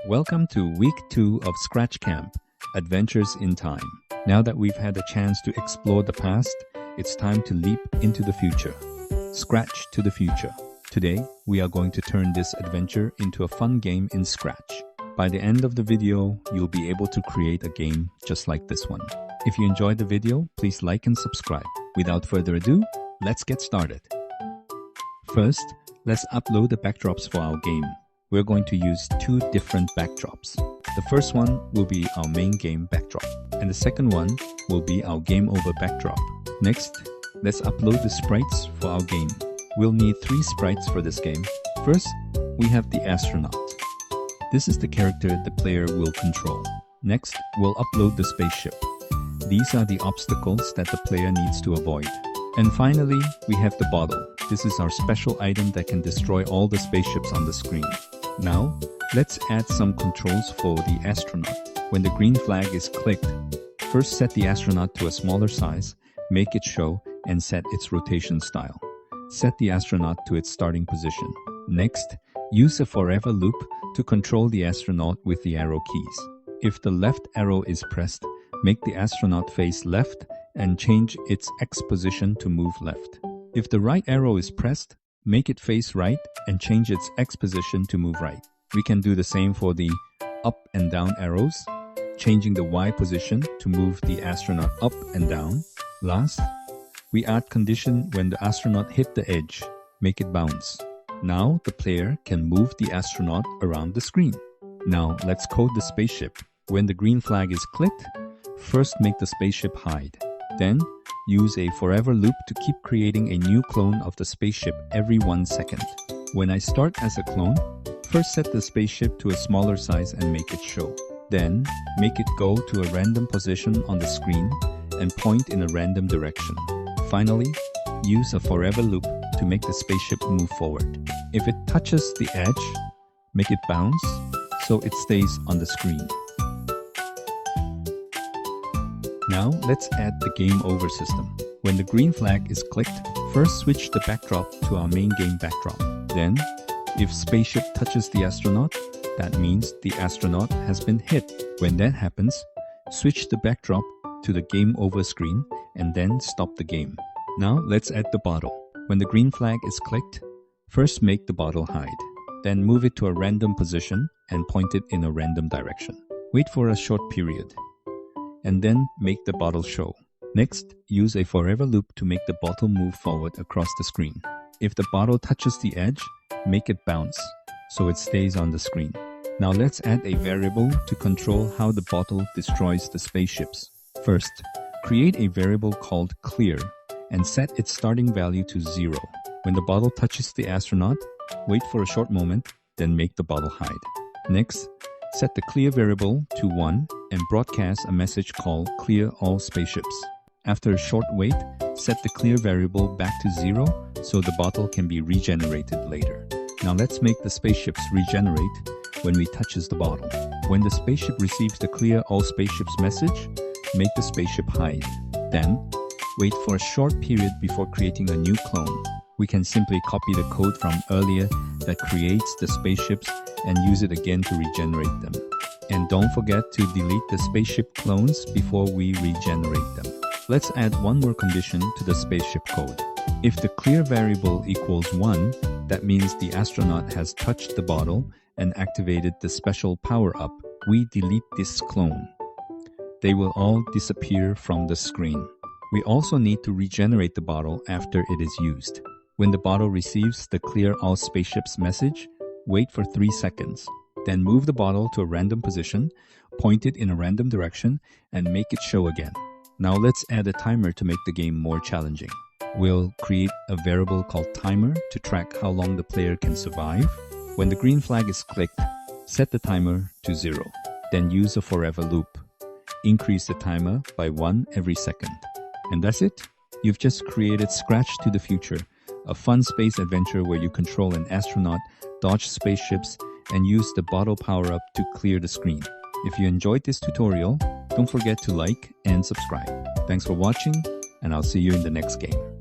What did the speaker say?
Welcome to week 2 of Scratch Camp, Adventures in Time. Now that we've had a chance to explore the past, it's time to leap into the future. Scratch to the future. Today, we are going to turn this adventure into a fun game in Scratch. By the end of the video, you'll be able to create a game just like this one. If you enjoyed the video, please like and subscribe. Without further ado, let's get started. First, let's upload the backdrops for our game. We're going to use 2 different backdrops. The first one will be our main game backdrop, and the second one will be our game over backdrop. Next, let's upload the sprites for our game. We'll need 3 sprites for this game. First, we have the astronaut. This is the character the player will control. Next, we'll upload the spaceship. These are the obstacles that the player needs to avoid. And finally, we have the bottle. This is our special item that can destroy all the spaceships on the screen. Now, let's add some controls for the astronaut. When the green flag is clicked, first set the astronaut to a smaller size, make it show, and set its rotation style. Set the astronaut to its starting position. Next, use a forever loop to control the astronaut with the arrow keys. If the left arrow is pressed, make the astronaut face left and change its X position to move left. If the right arrow is pressed, make it face right and change its X position to move right. We can do the same for the up and down arrows, changing the Y position to move the astronaut up and down. Last, we add condition when the astronaut hit the edge, make it bounce. Now the player can move the astronaut around the screen. Now let's code the spaceship. When the green flag is clicked, first make the spaceship hide. Then, use a forever loop to keep creating a new clone of the spaceship every 1 second. When I start as a clone, first set the spaceship to a smaller size and make it show. Then, make it go to a random position on the screen and point in a random direction. Finally, use a forever loop to make the spaceship move forward. If it touches the edge, make it bounce so it stays on the screen. Now let's add the game over system. When the green flag is clicked, first switch the backdrop to our main game backdrop. Then, if spaceship touches the astronaut, that means the astronaut has been hit. When that happens, switch the backdrop to the game over screen and then stop the game. Now let's add the bottle. When the green flag is clicked, first make the bottle hide. Then move it to a random position and point it in a random direction. Wait for a short period, and then make the bottle show. Next, use a forever loop to make the bottle move forward across the screen. If the bottle touches the edge, make it bounce so it stays on the screen. Now let's add a variable to control how the bottle destroys the spaceships. First, create a variable called clear and set its starting value to 0. When the bottle touches the astronaut, wait for a short moment, then make the bottle hide. Next, set the clear variable to 1 and broadcast a message called clear all spaceships. After a short wait, set the clear variable back to 0 so the bottle can be regenerated later. Now let's make the spaceships regenerate when we touches the bottle. When the spaceship receives the clear all spaceships message, make the spaceship hide. Then, wait for a short period before creating a new clone. We can simply copy the code from earlier that creates the spaceships and use it again to regenerate them. And don't forget to delete the spaceship clones before we regenerate them. Let's add one more condition to the spaceship code. If the clear variable equals 1, that means the astronaut has touched the bottle and activated the special power-up. We delete this clone. They will all disappear from the screen. We also need to regenerate the bottle after it is used. When the bottle receives the clear all spaceships message, wait for 3 seconds. Then move the bottle to a random position, point it in a random direction, and make it show again. Now let's add a timer to make the game more challenging. We'll create a variable called timer to track how long the player can survive. When the green flag is clicked, set the timer to 0. Then use a forever loop. Increase the timer by 1 every second. And that's it. You've just created Scratch to the Future, a fun space adventure where you control an astronaut, dodge spaceships, and use the bottle power-up to clear the screen. If you enjoyed this tutorial, don't forget to like and subscribe. Thanks for watching, and I'll see you in the next game.